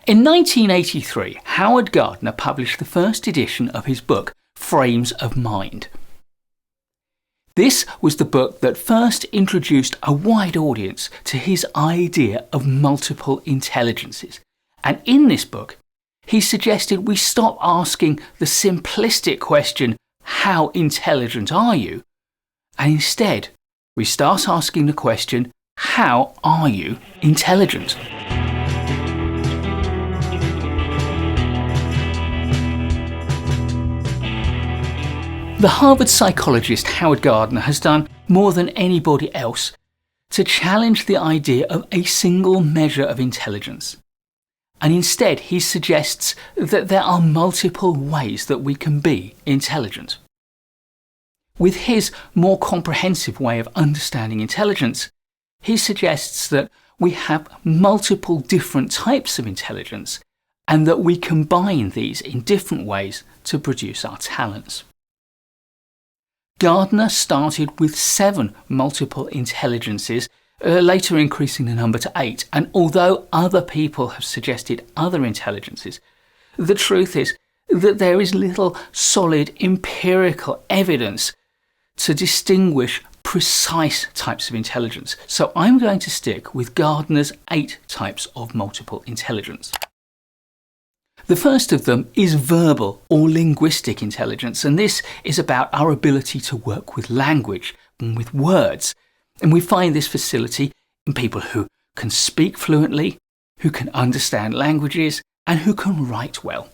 In 1983, Howard Gardner published the first edition of his book, Frames of Mind. This was the book that first introduced a wide audience to his idea of multiple intelligences. And in this book, he suggested we stop asking the simplistic question, how intelligent are you? And instead, we start asking the question, how are you intelligent? The Harvard psychologist Howard Gardner has done more than anybody else to challenge the idea of a single measure of intelligence. And instead, he suggests that there are multiple ways that we can be intelligent. With his more comprehensive way of understanding intelligence, he suggests that we have multiple different types of intelligence and that we combine these in different ways to produce our talents. Gardner started with 7 multiple intelligences, later increasing the number to 8, and although other people have suggested other intelligences, the truth is that there is little solid empirical evidence to distinguish precise types of intelligence. So I'm going to stick with Gardner's 8 types of multiple intelligence. The first of them is verbal or linguistic intelligence, and this is about our ability to work with language and with words. And we find this facility in people who can speak fluently, who can understand languages, and who can write well.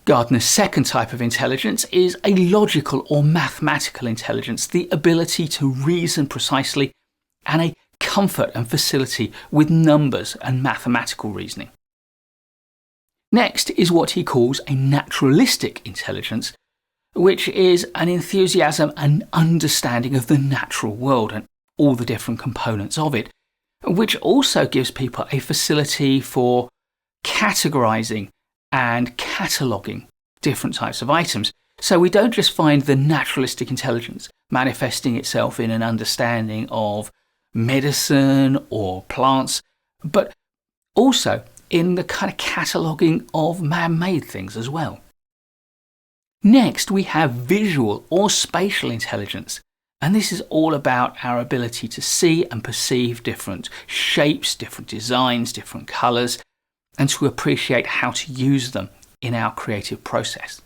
Gardner's second type of intelligence is a logical or mathematical intelligence, the ability to reason precisely, and a comfort and facility with numbers and mathematical reasoning. Next is what he calls a naturalistic intelligence, which is an enthusiasm and understanding of the natural world and all the different components of it, which also gives people a facility for categorizing and cataloguing different types of items. So we don't just find the naturalistic intelligence manifesting itself in an understanding of medicine or plants, but also in the kind of cataloguing of man-made things as well. Next, we have visual or spatial intelligence, and this is all about our ability to see and perceive different shapes, different designs, different colours, and to appreciate how to use them in our creative process.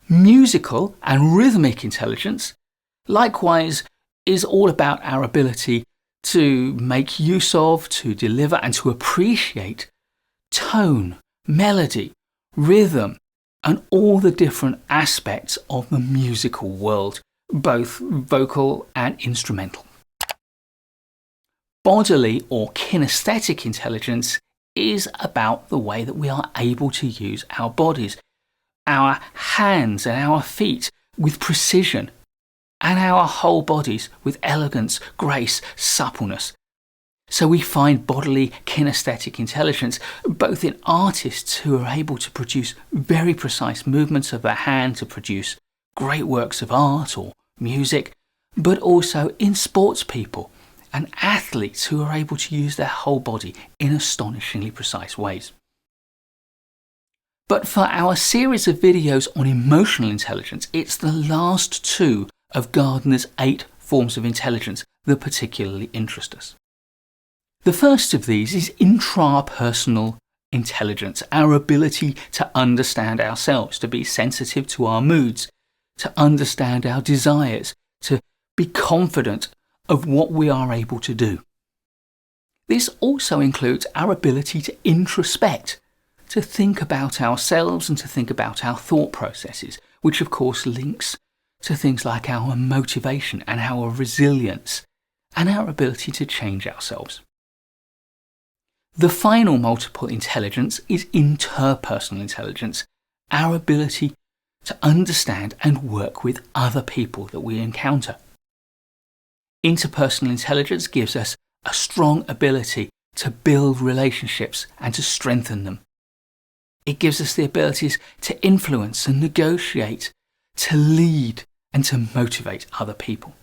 Musical and rhythmic intelligence, likewise, is all about our ability to make use of, to deliver, and to appreciate tone, melody, rhythm, and all the different aspects of the musical world, both vocal and instrumental. Bodily or kinesthetic intelligence is about the way that we are able to use our bodies, our hands and our feet with precision, and our whole bodies with elegance, grace, suppleness. So we find bodily kinesthetic intelligence both in artists who are able to produce very precise movements of their hand to produce great works of art or music, but also in sports people and athletes who are able to use their whole body in astonishingly precise ways. But for our series of videos on emotional intelligence, it's the last 2 of Gardner's 8 forms of intelligence that particularly interest us. The first of these is intrapersonal intelligence, our ability to understand ourselves, to be sensitive to our moods, to understand our desires, to be confident of what we are able to do. This also includes our ability to introspect, to think about ourselves and to think about our thought processes, which of course links to things like our motivation and our resilience and our ability to change ourselves. The final multiple intelligence is interpersonal intelligence, our ability to understand and work with other people that we encounter. Interpersonal intelligence gives us a strong ability to build relationships and to strengthen them. It gives us the abilities to influence and negotiate, to lead and to motivate other people.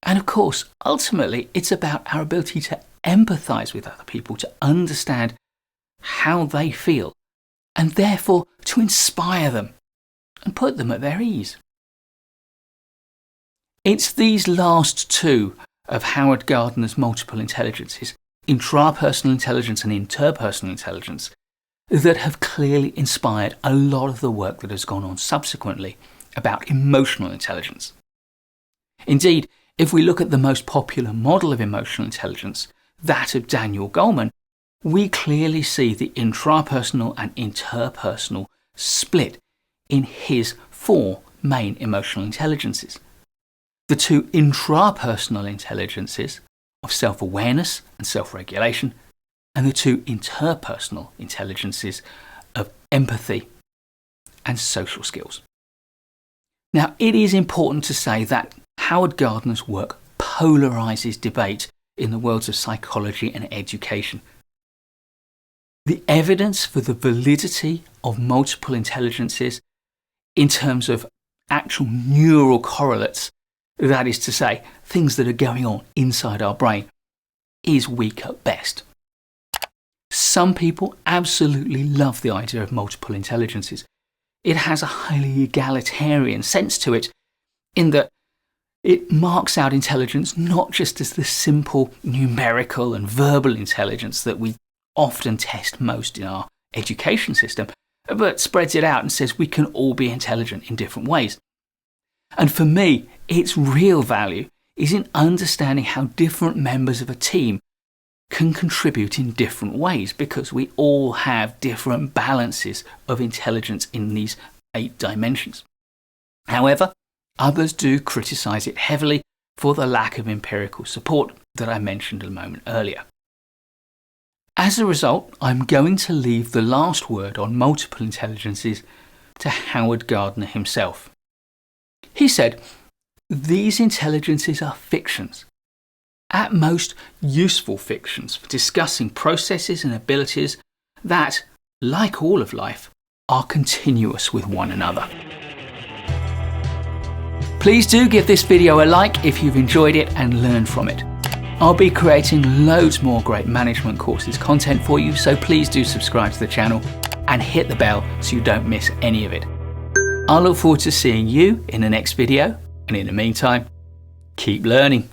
And of course, ultimately, it's about our ability to empathise with other people, to understand how they feel, and therefore to inspire them and put them at their ease. It's these last two of Howard Gardner's multiple intelligences, intrapersonal intelligence and interpersonal intelligence, that have clearly inspired a lot of the work that has gone on subsequently about emotional intelligence. Indeed, if we look at the most popular model of emotional intelligence, that of Daniel Goleman, we clearly see the intrapersonal and interpersonal split in his four main emotional intelligences. The two intrapersonal intelligences of self-awareness and self-regulation, and the two interpersonal intelligences of empathy and social skills. Now, it is important to say that Howard Gardner's work polarises debate in the worlds of psychology and education. The evidence for the validity of multiple intelligences in terms of actual neural correlates, that is to say, things that are going on inside our brain, is weak at best. Some people absolutely love the idea of multiple intelligences. It has a highly egalitarian sense to it, in that it marks out intelligence not just as the simple numerical and verbal intelligence that we often test most in our education system, but spreads it out and says we can all be intelligent in different ways. And for me, its real value is in understanding how different members of a team can contribute in different ways, because we all have different balances of intelligence in these 8 dimensions. However, others do criticise it heavily for the lack of empirical support that I mentioned a moment earlier. As a result, I'm going to leave the last word on multiple intelligences to Howard Gardner himself. He said, "These intelligences are fictions, at most useful fictions for discussing processes and abilities that, like all of life, are continuous with one another." Please do give this video a like if you've enjoyed it and learned from it. I'll be creating loads more great management courses content for you, so please do subscribe to the channel and hit the bell so you don't miss any of it. I'll look forward to seeing you in the next video, and in the meantime, keep learning.